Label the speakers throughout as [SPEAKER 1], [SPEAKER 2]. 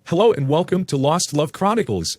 [SPEAKER 1] Hello and welcome to Lost Love Chronicles.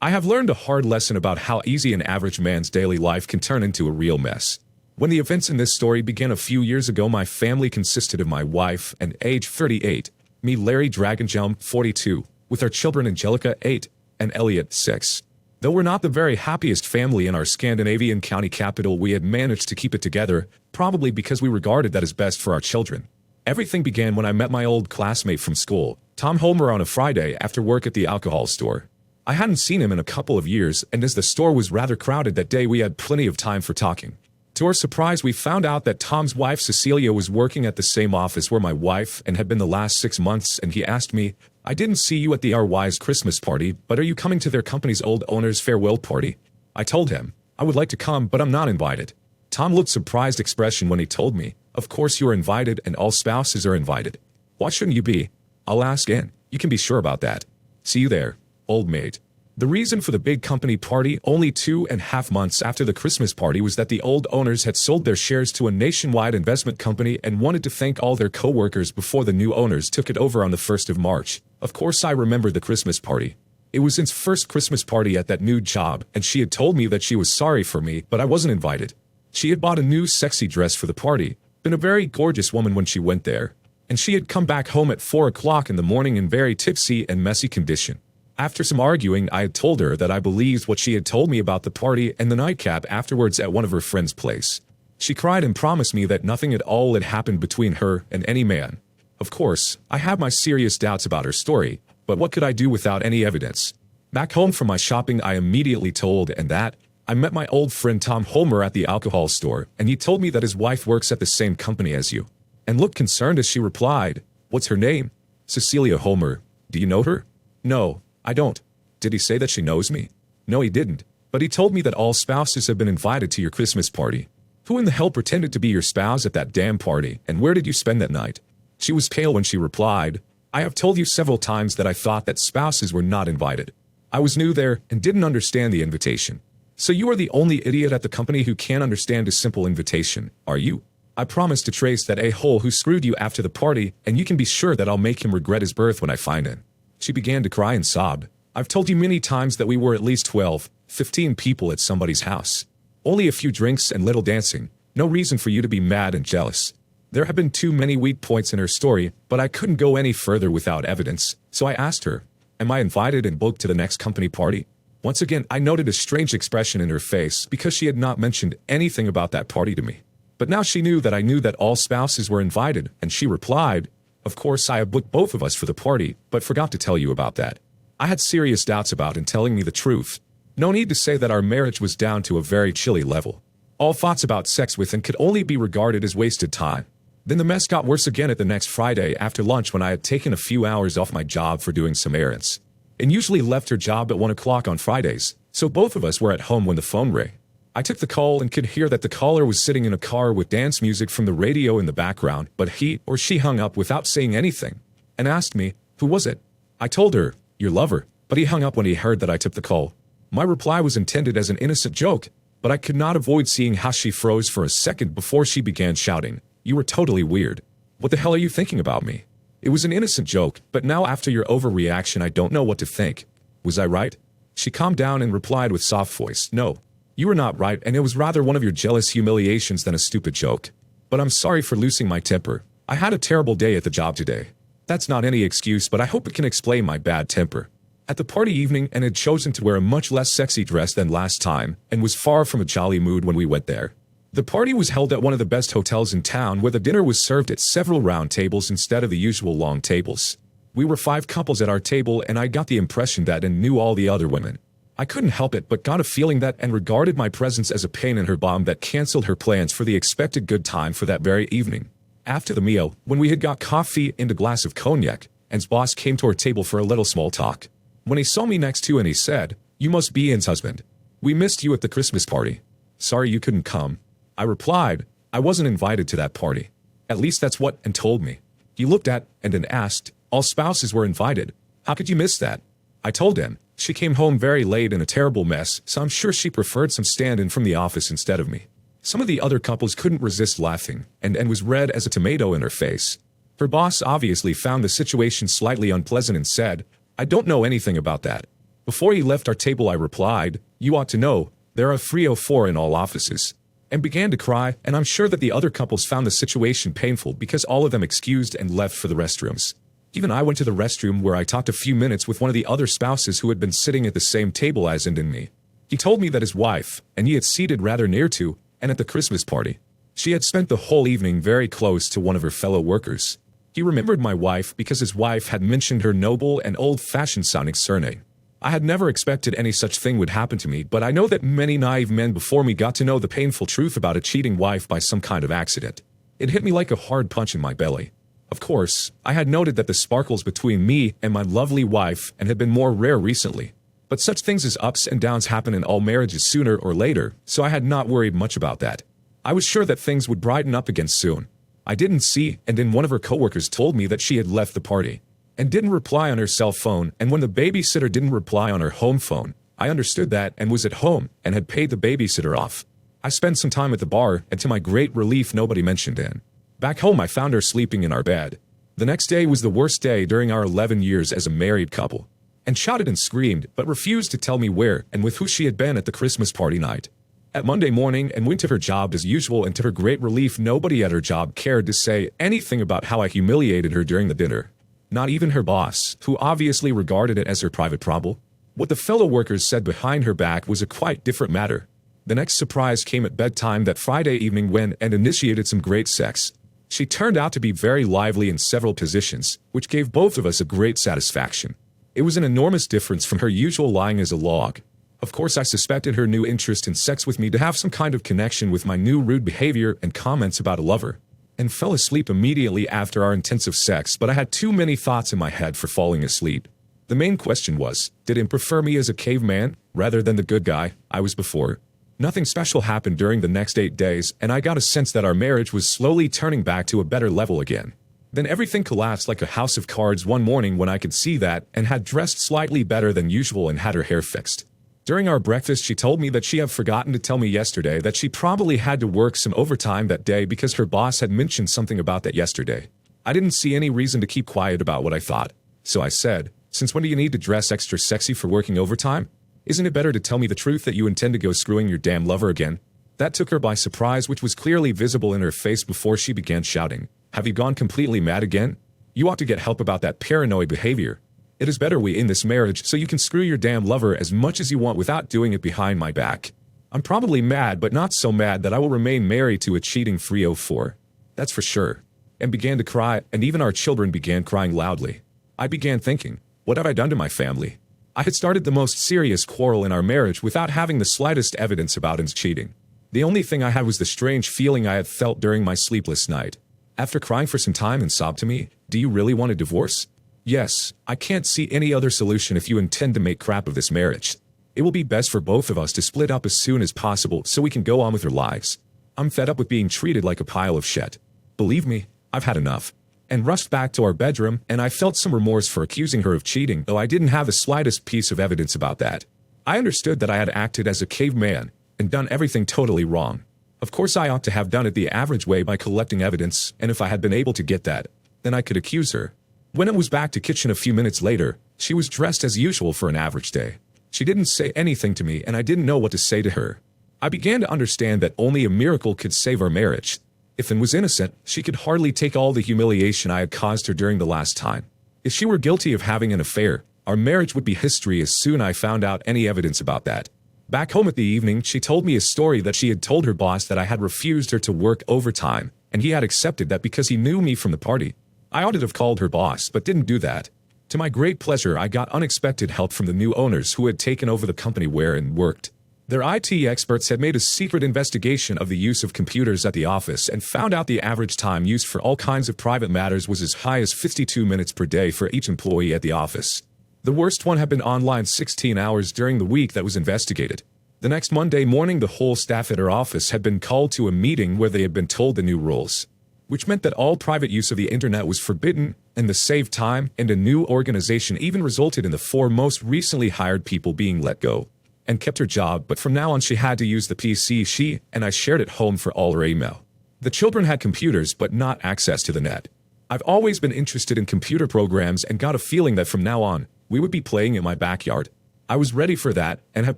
[SPEAKER 1] I have learned a hard lesson about how easy an average man's daily life can turn into a real mess. When the events in this story began a few years ago, my family consisted of my wife and age 38, me Larry Dragonjump 42, with our children Angelica 8 and Elliot 6. Though we're not the very happiest family in our Scandinavian county capital, we had managed to keep it together, probably because we regarded that as best for our children. Everything began when I met my old classmate from school, Tom Homer, on a Friday after work at the alcohol store. I hadn't seen him in a couple of years, and as the store was rather crowded that day, we had plenty of time for talking. To our surprise, we found out that Tom's wife Cecilia was working at the same office where my wife and had been the last 6 months, and he asked me, "I didn't see you at the RY's Christmas party, but are you coming to their company's old owner's farewell party?" I told him, "I would like to come, but I'm not invited." Tom looked surprised expression when he told me, "Of course you are invited, and all spouses are invited. Why shouldn't you be? I'll ask in. You can be sure about that. See you there, old mate." The reason for the big company party only 2.5 months after the Christmas party was that the old owners had sold their shares to a nationwide investment company and wanted to thank all their co-workers before the new owners took it over on the 1st of March. Of course I remembered the Christmas party. It was In's first Christmas party at that new job, and she had told me that she was sorry for me, but I wasn't invited. She had bought a new sexy dress for the party, been a very gorgeous woman when she went there, and she had come back home at 4 o'clock in the morning in very tipsy and messy condition. After some arguing, I had told her that I believed what she had told me about the party and the nightcap afterwards at one of her friends' place. She cried and promised me that nothing at all had happened between her and any man. Of course, I had my serious doubts about her story, but what could I do without any evidence? Back home from my shopping, I immediately told Ann that I met my old friend Tom Homer at the alcohol store, and he told me that his wife works at the same company as you. And looked concerned as she replied, "What's her name?" "Cecilia Homer. Do you know her?" "No, I don't." "Did he say that she knows me?" "No, he didn't, but he told me that all spouses have been invited to your Christmas party." "Who in the hell pretended to be your spouse at that damn party, and where did you spend that night?" She was pale when she replied, "I have told you several times that I thought that spouses were not invited. I was new there and didn't understand the invitation." "So you are the only idiot at the company who can't understand a simple invitation, are you? I promise to trace that a-hole who screwed you after the party, and you can be sure that I'll make him regret his birth when I find him." She began to cry and sobbed. "I've told you many times that we were at least 12, 15 people at somebody's house. Only a few drinks and little dancing. No reason for you to be mad and jealous." There have been too many weak points in her story, but I couldn't go any further without evidence, so I asked her, "Am I invited and booked to the next company party?" Once again, I noted a strange expression in her face because she had not mentioned anything about that party to me. But now she knew that I knew that all spouses were invited, and she replied, "Of course I have booked both of us for the party, but forgot to tell you about that." I had serious doubts about Ann telling me the truth. No need to say that our marriage was down to a very chilly level. All thoughts about sex with Ann could only be regarded as wasted time. Then the mess got worse again at the next Friday after lunch when I had taken a few hours off my job for doing some errands. Ann usually left her job at 1 o'clock on Fridays, so both of us were at home when the phone rang. I took the call and could hear that the caller was sitting in a car with dance music from the radio in the background, but he or she hung up without saying anything and asked me, "Who was it?" I told her, "Your lover," but he hung up when he heard that I took the call. My reply was intended as an innocent joke, but I could not avoid seeing how she froze for a second before she began shouting, "You were totally weird. What the hell are you thinking about me?" It was an innocent joke, but now after your overreaction I don't know what to think. Was I right? She calmed down and replied with soft voice, "No. You were not right, and it was rather one of your jealous humiliations than a stupid joke. But I'm sorry for losing my temper. I had a terrible day at the job today. That's not any excuse, but I hope it can explain my bad temper." At the party evening, Ann had chosen to wear a much less sexy dress than last time, and was far from a jolly mood when we went there. The party was held at one of the best hotels in town, where the dinner was served at several round tables instead of the usual long tables. We were 5 couples at our table, and I got the impression that Ann knew all the other women. I couldn't help it but got a feeling that Ann regarded my presence as a pain in her bum that canceled her plans for the expected good time for that very evening. After the meal, when we had got coffee and a glass of cognac, Ann's boss came to our table for a little small talk. When he saw me next to Ann, he said, "You must be Ann's husband. We missed you at the Christmas party. Sorry you couldn't come." I replied, "I wasn't invited to that party. At least that's what Ann told me." He looked at Ann and asked, "All spouses were invited. How could you miss that?" I told him, "She came home very late in a terrible mess, so I'm sure she preferred some stand-in from the office instead of me." Some of the other couples couldn't resist laughing, and Ann was red as a tomato in her face. Her boss obviously found the situation slightly unpleasant and said, I don't know anything about that. Before he left our table I replied, "You ought to know, there are 304 in all offices," and began to cry, and I'm sure that the other couples found the situation painful because all of them excused and left for the restrooms. Even I went to the restroom where I talked a few minutes with one of the other spouses who had been sitting at the same table as and me. He told me that his wife, and he had seated rather near to, and at the Christmas party, she had spent the whole evening very close to one of her fellow workers. He remembered my wife because his wife had mentioned her noble and old-fashioned sounding surname. I had never expected any such thing would happen to me, but I know that many naive men before me got to know the painful truth about a cheating wife by some kind of accident. It hit me like a hard punch in my belly. Of course, I had noted that the sparkles between me and my lovely wife and had been more rare recently. But such things as ups and downs happen in all marriages sooner or later, so I had not worried much about that. I was sure that things would brighten up again soon. I didn't see, and then one of her coworkers told me that she had left the party and didn't reply on her cell phone, and when the babysitter didn't reply on her home phone, I understood that and was at home and had paid the babysitter off. I spent some time at the bar, and to my great relief nobody mentioned it. Back home I found her sleeping in our bed. The next day was the worst day during our 11 years as a married couple, and shouted and screamed, but refused to tell me where and with who she had been at the Christmas party night. At Monday morning and went to her job as usual, and to her great relief nobody at her job cared to say anything about how I humiliated her during the dinner. Not even her boss, who obviously regarded it as her private problem. What the fellow workers said behind her back was a quite different matter. The next surprise came at bedtime that Friday evening when and initiated some great sex. She turned out to be very lively in several positions, which gave both of us a great satisfaction. It was an enormous difference from her usual lying as a log. Of course I suspected her new interest in sex with me to have some kind of connection with my new rude behavior and comments about a lover, and fell asleep immediately after our intensive sex, but I had too many thoughts in my head for falling asleep. The main question was, did him prefer me as a caveman, rather than the good guy I was before? Nothing special happened during the next 8 days, and I got a sense that our marriage was slowly turning back to a better level again. Then everything collapsed like a house of cards one morning when I could see that, and had dressed slightly better than usual and had her hair fixed. During our breakfast she told me that she had forgotten to tell me yesterday that she probably had to work some overtime that day because her boss had mentioned something about that yesterday. I didn't see any reason to keep quiet about what I thought, so I said, "Since when do you need to dress extra sexy for working overtime? Isn't it better to tell me the truth that you intend to go screwing your damn lover again?" That took her by surprise, which was clearly visible in her face before she began shouting, "Have you gone completely mad again? You ought to get help about that paranoid behavior. It is better we end this marriage so you can screw your damn lover as much as you want without doing it behind my back. I'm probably mad, but not so mad that I will remain married to a cheating 304. That's for sure." And began to cry, and even our children began crying loudly. I began thinking, what have I done to my family? I had started the most serious quarrel in our marriage without having the slightest evidence about his cheating. The only thing I had was the strange feeling I had felt during my sleepless night. After crying for some time and sobbed to me, "Do you really want a divorce? Yes, I can't see any other solution if you intend to make crap of this marriage. It will be best for both of us to split up as soon as possible so we can go on with our lives. I'm fed up with being treated like a pile of shit. Believe me, I've had enough." And rushed back to our bedroom, and I felt some remorse for accusing her of cheating, though I didn't have the slightest piece of evidence about that. I understood that I had acted as a caveman and done everything totally wrong. Of course I ought to have done it the average way by collecting evidence, and if I had been able to get that, then I could accuse her. When it was back to kitchen a few minutes later, she was dressed as usual for an average day. She didn't say anything to me, and I didn't know what to say to her. I began to understand that only a miracle could save our marriage. If Anne was innocent, she could hardly take all the humiliation I had caused her during the last time. If she were guilty of having an affair, our marriage would be history as soon as I found out any evidence about that. Back home at the evening, she told me a story that she had told her boss that I had refused her to work overtime, and he had accepted that because he knew me from the party. I ought to have called her boss, but didn't do that. To my great pleasure, I got unexpected help from the new owners who had taken over the company where Anne worked. Their IT experts had made a secret investigation of the use of computers at the office and found out the average time used for all kinds of private matters was as high as 52 minutes per day for each employee at the office. The worst one had been online 16 hours during the week that was investigated. The next Monday morning, the whole staff at her office had been called to a meeting where they had been told the new rules, which meant that all private use of the internet was forbidden, and to save time, and a new organization even resulted in the 4 most recently hired people being let go and kept her job, but from now on she had to use the PC she and I shared at home for all her email. The children had computers but not access to the net. I've always been interested in computer programs and got a feeling that from now on, We would be playing in my backyard. I was ready for that and had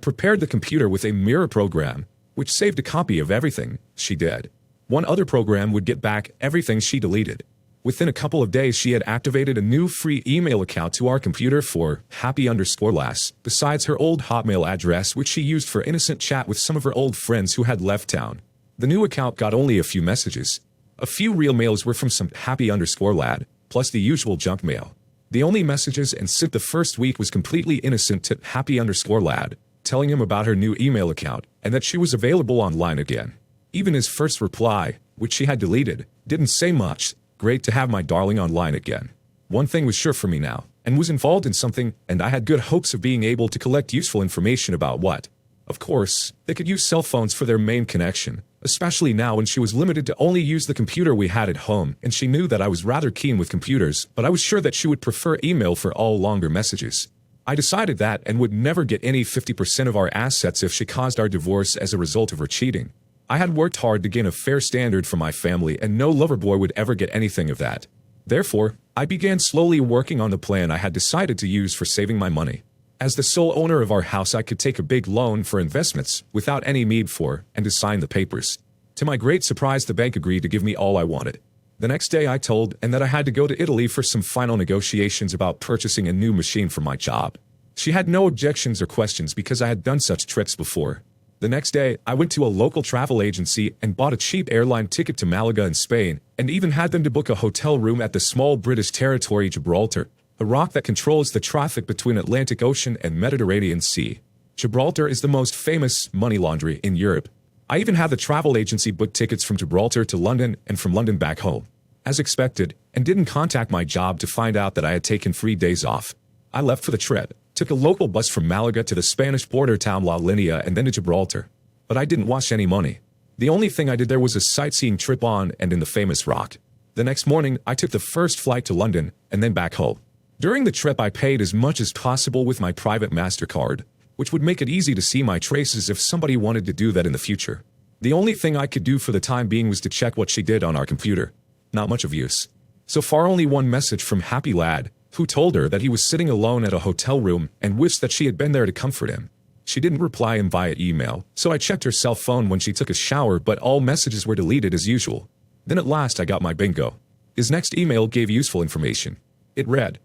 [SPEAKER 1] prepared the computer with a mirror program, which saved a copy of everything she did. One other program would get back everything she deleted. Within a couple of days, she had activated a new free email account to our computer for happy_lass, besides her old Hotmail address, which she used for innocent chat with some of her old friends who had left town. The new account got only a few messages. A few real mails were from some happy_lad, plus the usual junk mail. The only messages and sent the first week was completely innocent to happy_lad, telling him about her new email account and that she was available online again. Even his first reply, which she had deleted, didn't say much. Great to have my darling online again. One thing was sure for me now, and was involved in something, and I had good hopes of being able to collect useful information about what. Of course, they could use cell phones for their main connection, especially now when she was limited to only use the computer we had at home, and she knew that I was rather keen with computers, but I was sure that she would prefer email for all longer messages. I decided that and would never get any 50% of our assets if she caused our divorce as a result of her cheating. I had worked hard to gain a fair standard for my family, and no lover boy would ever get anything of that. Therefore, I began slowly working on the plan I had decided to use for saving my money. As the sole owner of our house, I could take a big loan for investments without any need for and to sign the papers. To my great surprise, the bank agreed to give me all I wanted. The next day I told and that I had to go to Italy for some final negotiations about purchasing a new machine for my job. She had no objections or questions because I had done such trips before. The next day, I went to a local travel agency and bought a cheap airline ticket to Malaga in Spain, and even had them to book a hotel room at the small British territory Gibraltar, a rock that controls the traffic between Atlantic Ocean and Mediterranean Sea. Gibraltar is the most famous money laundry in Europe. I even had the travel agency book tickets from Gibraltar to London and from London back home, as expected, and didn't contact my job to find out that I had taken 3 days off. I left for the trip, took a local bus from Malaga to the Spanish border town La Linea and then to Gibraltar. But I didn't wash any money. The only thing I did there was a sightseeing trip on and in the famous rock. The next morning, I took the first flight to London and then back home. During the trip, I paid as much as possible with my private MasterCard, which would make it easy to see my traces if somebody wanted to do that in the future. The only thing I could do for the time being was to check what she did on our computer. Not much of use. So far, only one message from Happy Lad, who told her that he was sitting alone at a hotel room and wished that she had been there to comfort him. She didn't reply him via email, so I checked her cell phone when she took a shower, but all messages were deleted as usual. Then at last I got my bingo. His next email gave useful information. It read,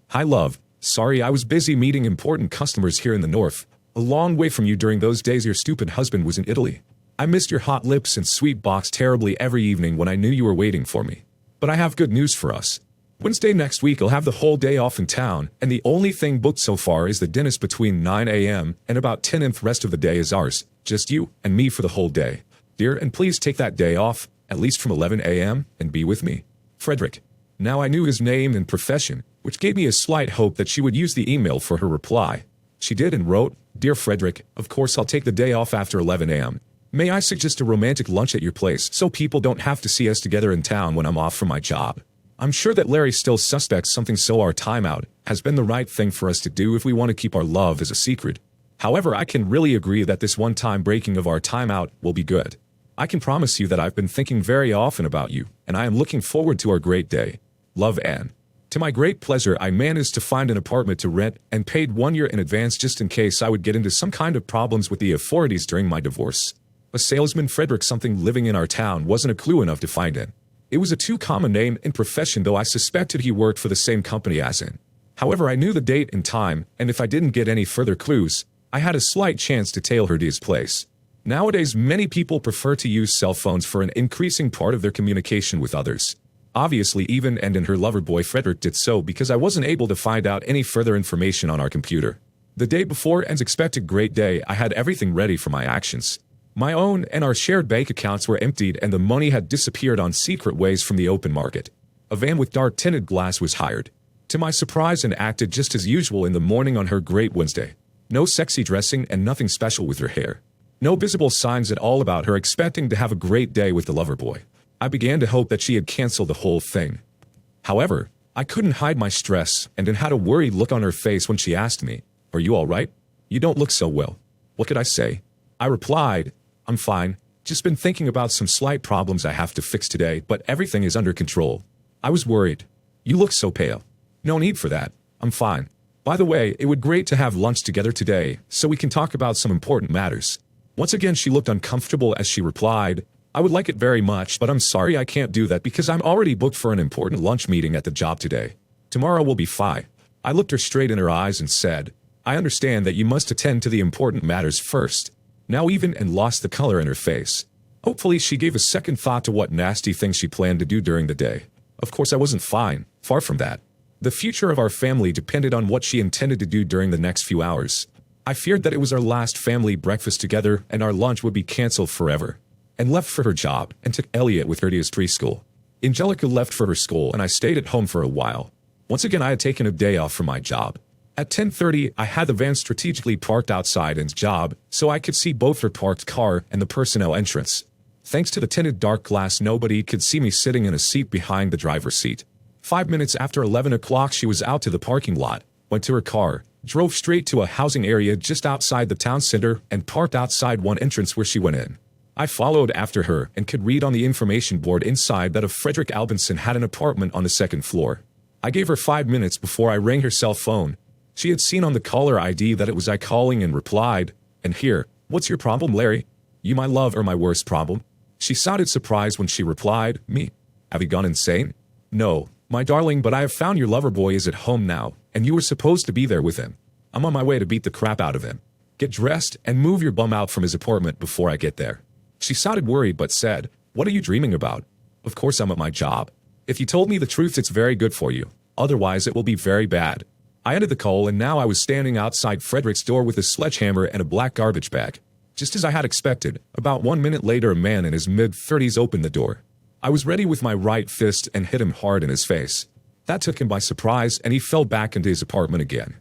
[SPEAKER 1] "Hi love, sorry I was busy meeting important customers here in the north, a long way from you during those days your stupid husband was in Italy. I missed your hot lips and sweet box terribly every evening when I knew you were waiting for me. But I have good news for us. Wednesday next week I'll have the whole day off in town, and the only thing booked so far is the dentist between 9 a.m. and about 10 and the rest of the day is ours, just you and me for the whole day. Dear, and please take that day off, at least from 11 a.m., and be with me. Frederick." Now I knew his name and profession, which gave me a slight hope that she would use the email for her reply. She did and wrote, "Dear Frederick, of course I'll take the day off after 11 a.m. May I suggest a romantic lunch at your place so people don't have to see us together in town when I'm off from my job? I'm sure that Larry still suspects something, so our timeout has been the right thing for us to do if we want to keep our love as a secret. However, I can really agree that this one-time breaking of our timeout will be good. I can promise you that I've been thinking very often about you, and I am looking forward to our great day. Love, Anne." To my great pleasure, I managed to find an apartment to rent and paid 1 year in advance just in case I would get into some kind of problems with the authorities during my divorce. A salesman Frederick something living in our town wasn't a clue enough to find in. It was a too common name and profession, though I suspected he worked for the same company as in. However, I knew the date and time, and if I didn't get any further clues, I had a slight chance to tail her to his place. Nowadays, many people prefer to use cell phones for an increasing part of their communication with others. Obviously, even and her lover boy Frederick did so because I wasn't able to find out any further information on our computer. The day before Anne's expected great day, I had everything ready for my actions. My own and our shared bank accounts were emptied and the money had disappeared on secret ways from the open market. A van with dark tinted glass was hired. To my surprise, Anne acted just as usual in the morning on her great Wednesday. No sexy dressing and nothing special with her hair. No visible signs at all about her expecting to have a great day with the lover boy. I began to hope that she had canceled the whole thing. However, I couldn't hide my stress and had a worried look on her face when she asked me, "Are you all right? You don't look so well." What could I say? I replied, "I'm fine, just been thinking about some slight problems I have to fix today, but everything is under control." I was worried. "You look so pale." "No need for that. I'm fine. By the way, it would be great to have lunch together today, so we can talk about some important matters. Once again she looked uncomfortable as she replied, I would like it very much, but I'm sorry I can't do that because I'm already booked for an important lunch meeting at the job today. Tomorrow will be fine. I looked her straight in her eyes and said, I understand that you must attend to the important matters first. Now even and lost the color in her face. Hopefully she gave a second thought to what nasty things she planned to do during the day. Of course I wasn't fine, far from that. The future of our family depended on what she intended to do during the next few hours. I feared that it was our last family breakfast together and our lunch would be cancelled forever. And left for her job and took Elliot with her to his preschool. Angelica left for her school and I stayed at home for a while. Once again I had taken a day off from my job. At 10:30 I had the van strategically parked outside Anne's job so I could see both her parked car and the personnel entrance. Thanks to the tinted dark glass nobody could see me sitting in a seat behind the driver's seat. 5 minutes after 11 o'clock she was out to the parking lot, went to her car, drove straight to a housing area just outside the town center and parked outside one entrance where she went in. I followed after her and could read on the information board inside that a Frederick Albinson had an apartment on the second floor. I gave her 5 minutes before I rang her cell phone. She had seen on the caller ID that it was I calling and replied, and here, what's your problem, Larry? You my love or my worst problem? She sounded surprised when she replied, me. Have you gone insane? No, my darling, but I have found your lover boy is at home now, and you were supposed to be there with him. I'm on my way to beat the crap out of him. Get dressed and move your bum out from his apartment before I get there. She sounded worried but said, what are you dreaming about? Of course I'm at my job. If you told me the truth it's very good for you, otherwise it will be very bad. I ended the call and now I was standing outside Frederick's door with a sledgehammer and a black garbage bag. Just as I had expected, about 1 minute later a man in his mid-30s opened the door. I was ready with my right fist and hit him hard in his face. That took him by surprise and he fell back into his apartment again.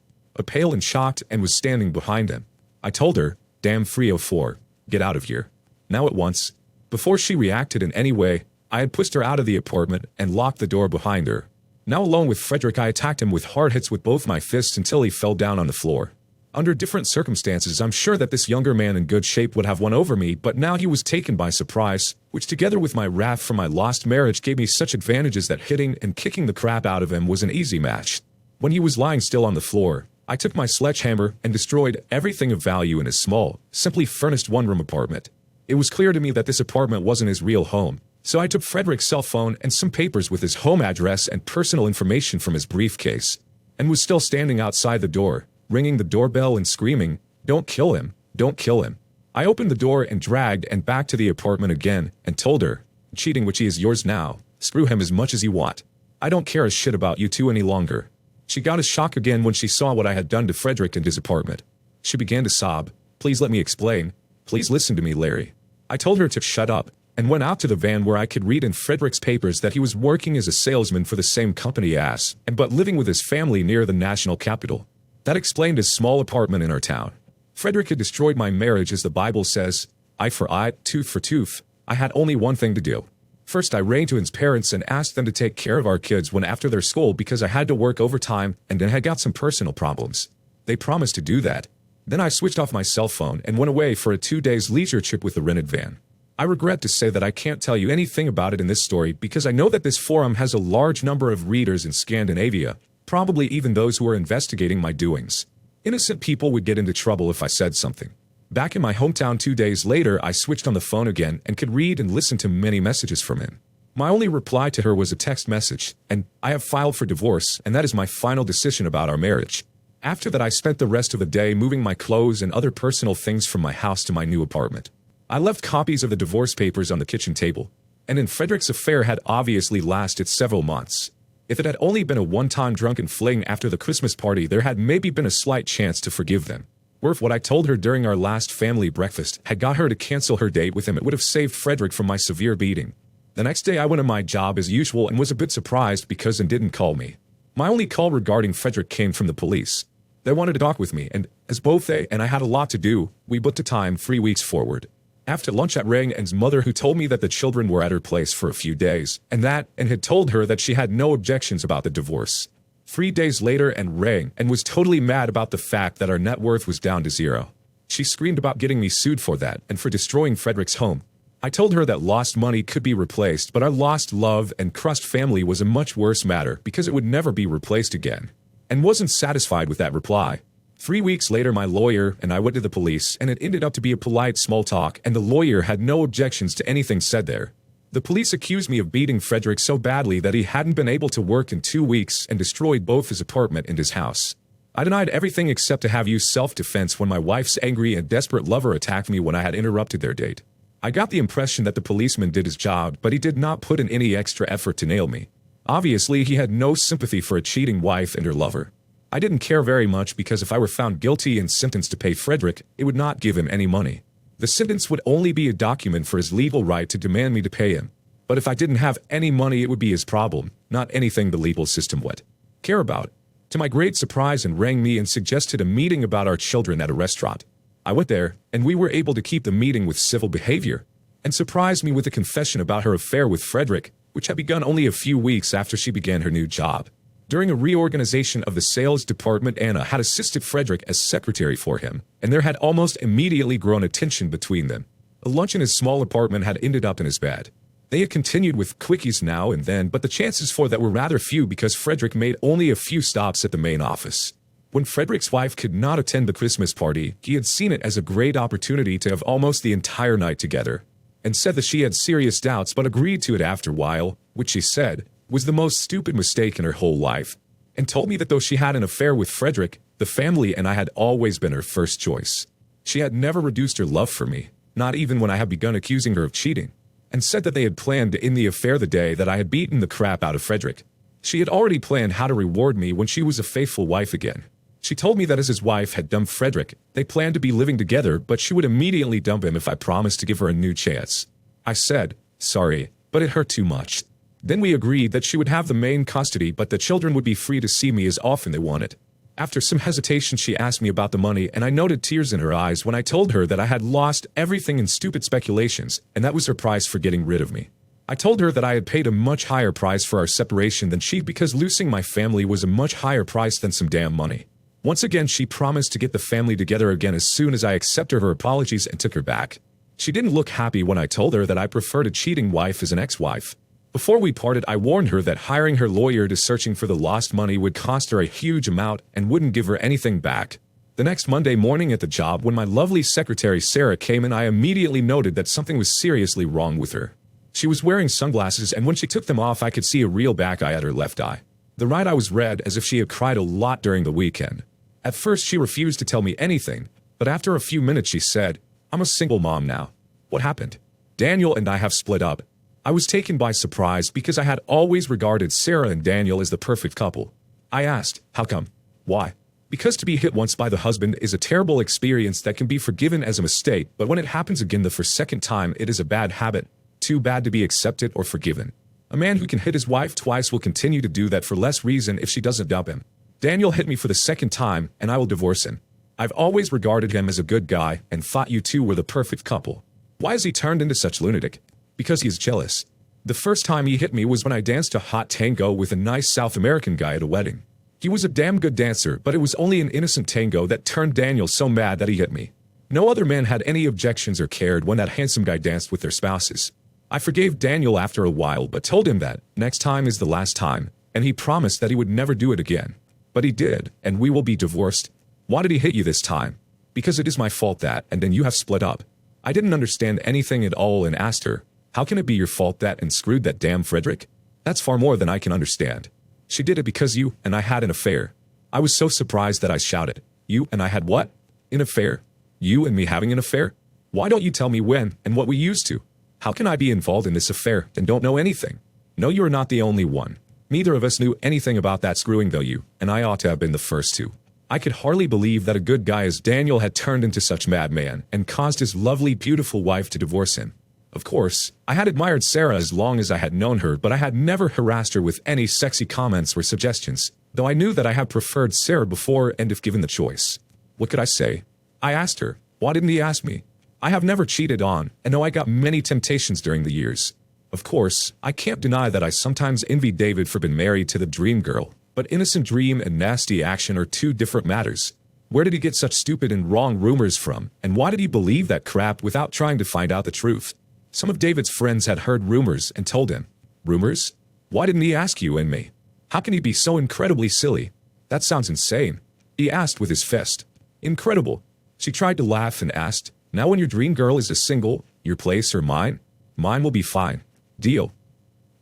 [SPEAKER 1] Pale and shocked and was standing behind him. I told her, damn 304, get out of here. Now at once. Before she reacted in any way, I had pushed her out of the apartment and locked the door behind her. Now alone with Frederick I attacked him with hard hits with both my fists until he fell down on the floor. Under different circumstances I'm sure that this younger man in good shape would have won over me, but now he was taken by surprise, which together with my wrath for my lost marriage gave me such advantages that hitting and kicking the crap out of him was an easy match. When he was lying still on the floor, I took my sledgehammer and destroyed everything of value in his small, simply furnished one-room apartment. It was clear to me that this apartment wasn't his real home, so I took Frederick's cell phone and some papers with his home address and personal information from his briefcase, and was still standing outside the door, ringing the doorbell and screaming, don't kill him, don't kill him. I opened the door and dragged Anne back to the apartment again and told her, cheating which he is yours now, screw him as much as you want. I don't care a shit about you two any longer. She got a shock again when she saw what I had done to Frederick and his apartment. She began to sob, please let me explain, please listen to me, Larry. I told her to shut up, and went out to the van where I could read in Frederick's papers that he was working as a salesman for the same company as, and but living with his family near the national capital. That explained his small apartment in our town. Frederick had destroyed my marriage as the Bible says, eye for eye, tooth for tooth. I had only one thing to do. First I ran to his parents and asked them to take care of our kids when after their school because I had to work overtime and then had got some personal problems. They promised to do that. Then I switched off my cell phone and went away for a 2-day leisure trip with the rented van. I regret to say that I can't tell you anything about it in this story because I know that this forum has a large number of readers in Scandinavia, probably even those who are investigating my doings. Innocent people would get into trouble if I said something. Back in my hometown 2 days later, I switched on the phone again and could read and listen to many messages from him. My only reply to her was a text message, and I have filed for divorce, and that is my final decision about our marriage. After that, I spent the rest of the day moving my clothes and other personal things from my house to my new apartment. I left copies of the divorce papers on the kitchen table, and in Frederick's affair had obviously lasted several months. If it had only been a one-time drunken fling after the Christmas party, there had maybe been a slight chance to forgive them. Or if what I told her during our last family breakfast had got her to cancel her date with him, it would have saved Frederick from my severe beating. The next day I went to my job as usual and was a bit surprised because Anne didn't call me. My only call regarding Frederick came from the police. They wanted to talk with me, and as both they and I had a lot to do, we booked a time 3 weeks forward. After lunch I rang Anne's mother, who told me that the children were at her place for a few days, and had told her that she had no objections about the divorce. 3 days later Anne rang and was totally mad about the fact that our net worth was down to zero. She screamed about getting me sued for that and for destroying Frederick's home. I told her that lost money could be replaced, but our lost love and crushed family was a much worse matter because it would never be replaced again. and wasn't satisfied with that reply. 3 weeks later, my lawyer and I went to the police, and it ended up to be a polite small talk, and the lawyer had no objections to anything said there. The police accused me of beating Frederick so badly that he hadn't been able to work in 2 weeks and destroyed both his apartment and his house. I denied everything except to have used self-defense when my wife's angry and desperate lover attacked me when I had interrupted their date. I got the impression that the policeman did his job, but he did not put in any extra effort to nail me. Obviously, he had no sympathy for a cheating wife and her lover. I didn't care very much because if I were found guilty and sentenced to pay Frederick, it would not give him any money. The sentence would only be a document for his legal right to demand me to pay him. But if I didn't have any money, it would be his problem, not anything the legal system would care about. To my great surprise, and rang me and suggested a meeting about our children at a restaurant. I went there, and we were able to keep the meeting with civil behavior, and surprised me with a confession about her affair with Frederick, which had begun only a few weeks after she began her new job. During a reorganization of the sales department, Anna had assisted Frederick as secretary for him, and there had almost immediately grown a tension between them. A lunch in his small apartment had ended up in his bed. They had continued with quickies now and then, but the chances for that were rather few because Frederick made only a few stops at the main office. When Frederick's wife could not attend the Christmas party, he had seen it as a great opportunity to have almost the entire night together, and said that she had serious doubts but agreed to it after a while, which she said was the most stupid mistake in her whole life, and told me that though she had an affair with Frederick, the family and I had always been her first choice. She had never reduced her love for me, not even when I had begun accusing her of cheating, and said that they had planned to end the affair the day that I had beaten the crap out of Frederick. She had already planned how to reward me when she was a faithful wife again. She told me that as his wife had dumped Frederick, they planned to be living together, but she would immediately dump him if I promised to give her a new chance. I said, sorry, but it hurt too much. Then we agreed that she would have the main custody, but the children would be free to see me as often they wanted. After some hesitation, she asked me about the money, and I noted tears in her eyes when I told her that I had lost everything in stupid speculations, and that was her price for getting rid of me. I told her that I had paid a much higher price for our separation than she, because losing my family was a much higher price than some damn money. Once again, she promised to get the family together again as soon as I accepted her apologies and took her back. She didn't look happy when I told her that I preferred a cheating wife as an ex-wife. Before we parted, I warned her that hiring her lawyer to searching for the lost money would cost her a huge amount and wouldn't give her anything back. The next Monday morning at the job, when my lovely secretary Sarah came in, I immediately noted that something was seriously wrong with her. She was wearing sunglasses, and when she took them off, I could see a real back eye at her left eye. The right eye was red, as if she had cried a lot during the weekend. At first, she refused to tell me anything, but after a few minutes she said, I'm a single mom now. What happened? Daniel and I have split up. I was taken by surprise because I had always regarded Sarah and Daniel as the perfect couple. I asked, how come? Why? Because to be hit once by the husband is a terrible experience that can be forgiven as a mistake, but when it happens again the second time, it is a bad habit, too bad to be accepted or forgiven. A man who can hit his wife twice will continue to do that for less reason if she doesn't dump him. Daniel hit me for the second time, and I will divorce him. I've always regarded him as a good guy and thought you two were the perfect couple. Why has he turned into such lunatic? Because he is jealous. The first time he hit me was when I danced a hot tango with a nice South American guy at a wedding. He was a damn good dancer, but it was only an innocent tango that turned Daniel so mad that he hit me. No other man had any objections or cared when that handsome guy danced with their spouses. I forgave Daniel after a while, but told him that next time is the last time, and he promised that he would never do it again. But he did, and we will be divorced. Why did he hit you this time? Because it is my fault that, and then you have split up. I didn't understand anything at all and asked her, how can it be your fault that and screwed that damn Frederick? That's far more than I can understand. She did it because you and I had an affair. I was so surprised that I shouted, you and I had what? An affair? You and me having an affair? Why don't you tell me when and what we used to? How can I be involved in this affair and don't know anything? No, you are not the only one. Neither of us knew anything about that screwing though you, and I ought to have been the first to. I could hardly believe that a good guy as Daniel had turned into such madman and caused his lovely, beautiful wife to divorce him. Of course, I had admired Sarah as long as I had known her, but I had never harassed her with any sexy comments or suggestions, though I knew that I had preferred Sarah before and if given the choice. What could I say? I asked her, why didn't he ask me? I have never cheated on, and know I got many temptations during the years. Of course, I can't deny that I sometimes envy David for being married to the dream girl, but innocent dream and nasty action are two different matters. Where did he get such stupid and wrong rumors from, and why did he believe that crap without trying to find out the truth? Some of David's friends had heard rumors and told him, rumors? Why didn't he ask you and me? How can he be so incredibly silly? That sounds insane. He asked with his fist. Incredible. She tried to laugh and asked, now when your dream girl is a single, your place or mine? Mine will be fine. Deal.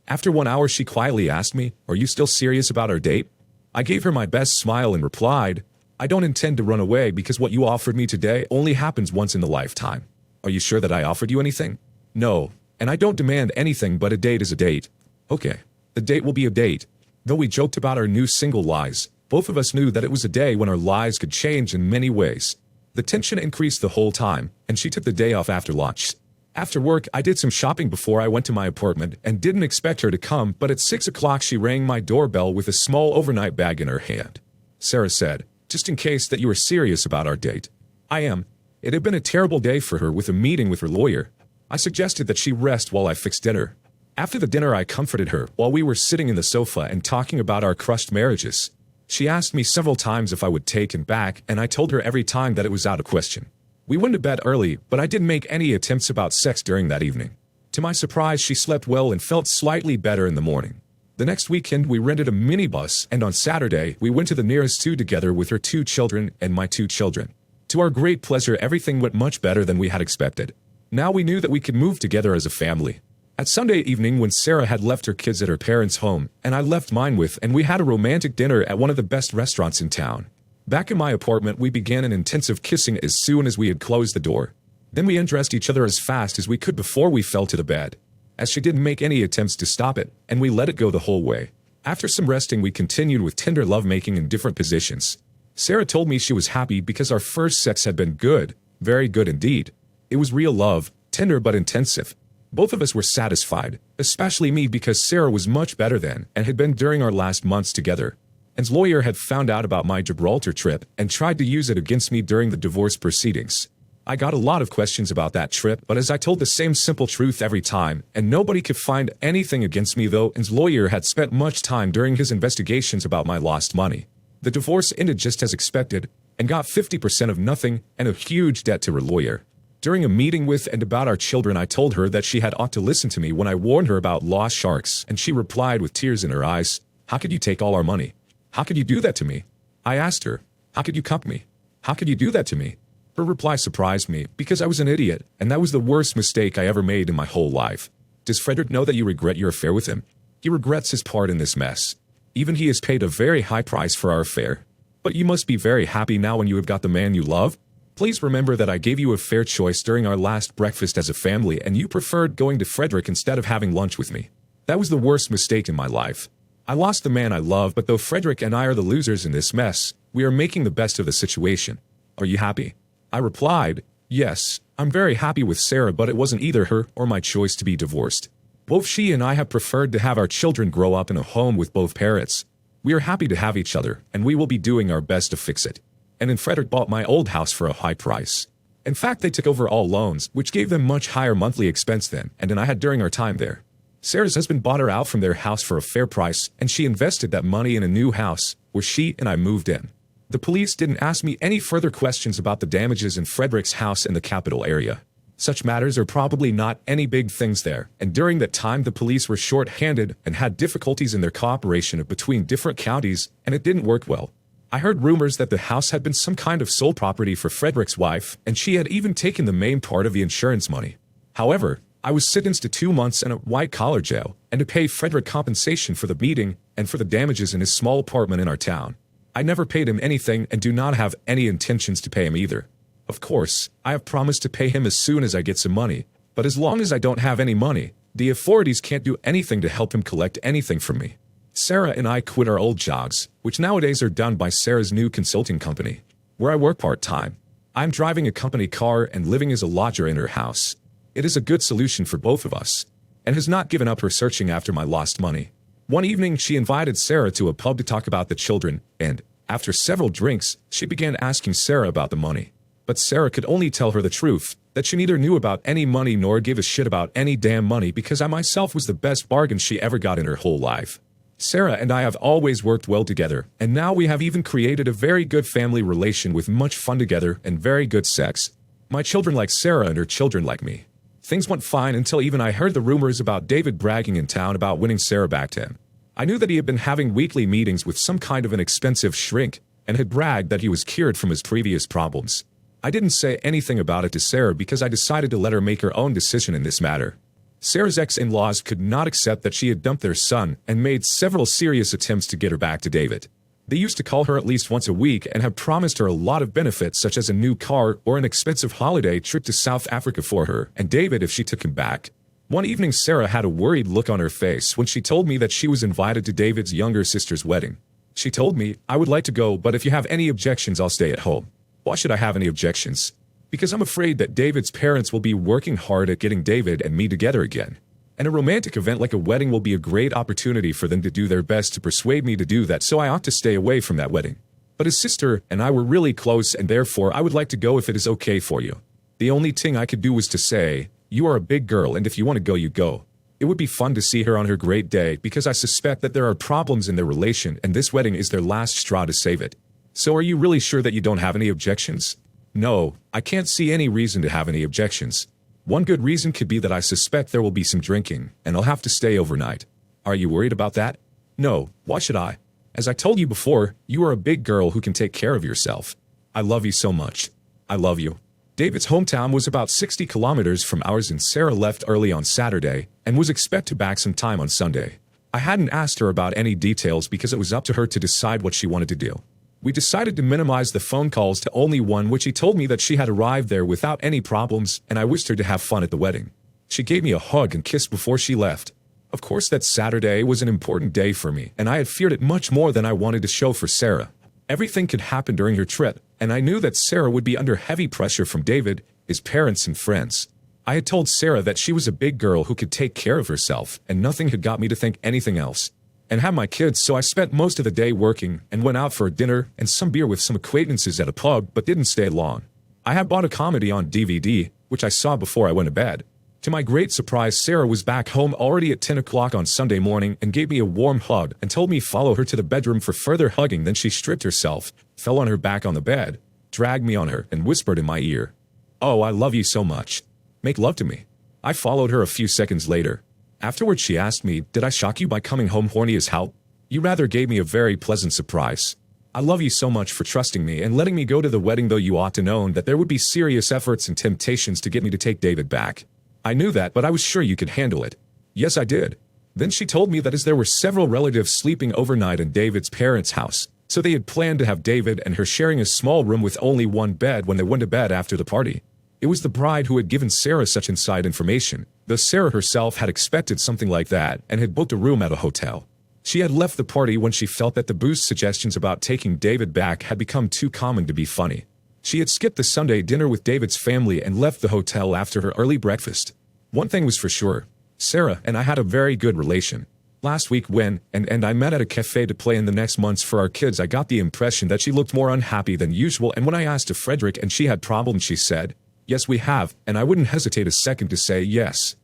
[SPEAKER 1] After 1 hour she quietly asked me, are you still serious about our date? I gave her my best smile and replied, I don't intend to run away because what you offered me today only happens once in the lifetime. Are you sure that I offered you anything? No, and I don't demand anything, but a date is a date. Okay, the date will be a date. Though we joked about our new single lives, both of us knew that it was a day when our lives could change in many ways. The tension increased the whole time, and she took the day off after lunch. After work, I did some shopping before I went to my apartment and didn't expect her to come, but at 6 o'clock she rang my doorbell with a small overnight bag in her hand. Sarah said, just in case that you were serious about our date. I am. It had been a terrible day for her with a meeting with her lawyer. I suggested that she rest while I fixed dinner. After the dinner I comforted her while we were sitting in the sofa and talking about our crushed marriages. She asked me several times if I would take him back, and I told her every time that it was out of question. We went to bed early, but I didn't make any attempts about sex during that evening. To my surprise, she slept well and felt slightly better in the morning. The next weekend we rented a minibus, and on Saturday we went to the nearest zoo together with her 2 children and my 2 children. To our great pleasure, everything went much better than we had expected. Now we knew that we could move together as a family. At Sunday evening, when Sarah had left her kids at her parents' home, and I left mine with, and we had a romantic dinner at one of the best restaurants in town. Back in my apartment, we began an intensive kissing as soon as we had closed the door. Then we undressed each other as fast as we could before we fell to the bed. As she didn't make any attempts to stop it, and we let it go the whole way. After some resting, we continued with tender lovemaking in different positions. Sarah told me she was happy because our first sex had been good, very good indeed. It was real love, tender but intensive. Both of us were satisfied, especially me because Sarah was much better than and had been during our last months together. And's lawyer had found out about my Gibraltar trip and tried to use it against me during the divorce proceedings. I got a lot of questions about that trip, but as I told the same simple truth every time, and nobody could find anything against me, though And's lawyer had spent much time during his investigations about my lost money. The divorce ended just as expected, and got 50% of nothing and a huge debt to her lawyer. During a meeting with and about our children, I told her that she had ought to listen to me when I warned her about lost sharks, and she replied with tears in her eyes, how could you take all our money? How could you do that to me? I asked her, how could you cuck me? How could you do that to me? Her reply surprised me, because I was an idiot, and that was the worst mistake I ever made in my whole life. Does Frederick know that you regret your affair with him? He regrets his part in this mess. Even he has paid a very high price for our affair. But you must be very happy now when you have got the man you love. Please remember that I gave you a fair choice during our last breakfast as a family, and you preferred going to Frederick instead of having lunch with me. That was the worst mistake in my life. I lost the man I love, but though Frederick and I are the losers in this mess, we are making the best of the situation. Are you happy? I replied, yes, I'm very happy with Sarah, but it wasn't either her or my choice to be divorced. Both she and I have preferred to have our children grow up in a home with both parents. We are happy to have each other, and we will be doing our best to fix it. And then Frederick bought my old house for a high price. In fact, they took over all loans, which gave them much higher monthly expense than I had during our time there. Sarah's husband bought her out from their house for a fair price, and she invested that money in a new house, where she and I moved in. The police didn't ask me any further questions about the damages in Frederick's house in the capital area. Such matters are probably not any big things there, and during that time the police were short-handed and had difficulties in their cooperation between different counties, and it didn't work well. I heard rumors that the house had been some kind of sole property for Frederick's wife, and she had even taken the main part of the insurance money. However, I was sentenced to 2 months in a white-collar jail, and to pay Frederick compensation for the beating and for the damages in his small apartment in our town. I never paid him anything and do not have any intentions to pay him either. Of course, I have promised to pay him as soon as I get some money, but as long as I don't have any money, the authorities can't do anything to help him collect anything from me. Sarah and I quit our old jobs, which nowadays are done by Sarah's new consulting company, where I work part-time. I'm driving a company car and living as a lodger in her house. It is a good solution for both of us, and has not given up her searching after my lost money. One evening she invited Sarah to a pub to talk about the children, and, after several drinks, she began asking Sarah about the money. But Sarah could only tell her the truth, that she neither knew about any money nor gave a shit about any damn money because I myself was the best bargain she ever got in her whole life. Sarah and I have always worked well together, and now we have even created a very good family relation with much fun together and very good sex. My children like Sarah and her children like me. Things went fine until even I heard the rumors about David bragging in town about winning Sarah back to him. I knew that he had been having weekly meetings with some kind of an expensive shrink and had bragged that he was cured from his previous problems. I didn't say anything about it to Sarah because I decided to let her make her own decision in this matter. Sarah's ex-in-laws could not accept that she had dumped their son and made several serious attempts to get her back to David. They used to call her at least once a week and have promised her a lot of benefits such as a new car or an expensive holiday trip to South Africa for her and David if she took him back. One evening Sarah had a worried look on her face when she told me that she was invited to David's younger sister's wedding. She told me, "I would like to go, but if you have any objections, I'll stay at home." Why should I have any objections? Because I'm afraid that David's parents will be working hard at getting David and me together again. And a romantic event like a wedding will be a great opportunity for them to do their best to persuade me to do that, so I ought to stay away from that wedding. But his sister and I were really close and therefore I would like to go if it is okay for you. The only thing I could do was to say, "You are a big girl and if you want to go, you go." It would be fun to see her on her great day because I suspect that there are problems in their relation and this wedding is their last straw to save it. So are you really sure that you don't have any objections? No, I can't see any reason to have any objections. One good reason could be that I suspect there will be some drinking, and I'll have to stay overnight. Are you worried about that? No, why should I? As I told you before, you are a big girl who can take care of yourself. I love you so much. I love you. David's hometown was about 60 kilometers from ours and Sarah left early on Saturday and was expected back sometime on Sunday. I hadn't asked her about any details because it was up to her to decide what she wanted to do. We decided to minimize the phone calls to only one, which she told me that she had arrived there without any problems and I wished her to have fun at the wedding. She gave me a hug and kiss before she left. Of course that Saturday was an important day for me and I had feared it much more than I wanted to show for Sarah. Everything could happen during her trip and I knew that Sarah would be under heavy pressure from David, his parents and friends. I had told Sarah that she was a big girl who could take care of herself and nothing had got me to think anything else. And had my kids, so I spent most of the day working and went out for a dinner and some beer with some acquaintances at a pub but didn't stay long. I had bought a comedy on DVD, which I saw before I went to bed. To my great surprise, Sarah was back home already at 10 o'clock on Sunday morning and gave me a warm hug and told me follow her to the bedroom for further hugging. Then she stripped herself, fell on her back on the bed, dragged me on her and whispered in my ear, "Oh, I love you so much. Make love to me." I followed her a few seconds later. Afterwards she asked me, "Did I shock you by coming home horny as hell?" You rather gave me a very pleasant surprise. I love you so much for trusting me and letting me go to the wedding, though you ought to know that there would be serious efforts and temptations to get me to take David back. I knew that, but I was sure you could handle it. Yes, I did. Then she told me that as there were several relatives sleeping overnight in David's parents' house, so they had planned to have David and her sharing a small room with only one bed when they went to bed after the party. It was the bride who had given Sarah such inside information, though Sarah herself had expected something like that and had booked a room at a hotel. She had left the party when she felt that the boost's suggestions about taking David back had become too common to be funny. She had skipped the Sunday dinner with David's family and left the hotel after her early breakfast. One thing was for sure, Sarah and I had a very good relation. Last week when I met at a cafe to play in the next months for our kids, I got the impression that she looked more unhappy than usual, and when I asked if Frederick and she had problems, she said, "Yes, we have," and I wouldn't hesitate a second to say yes.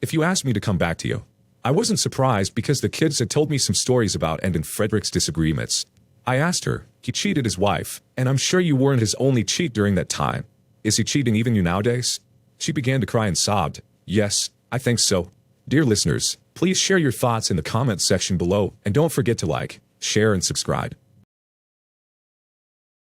[SPEAKER 1] If you asked me to come back to you. I wasn't surprised because the kids had told me some stories about and Frederick's disagreements. I asked her, "He cheated his wife, and I'm sure you weren't his only cheat during that time. Is he cheating even you nowadays?" She began to cry and sobbed. "Yes, I think so." Dear listeners, please share your thoughts in the comments section below and don't forget to like, share and subscribe.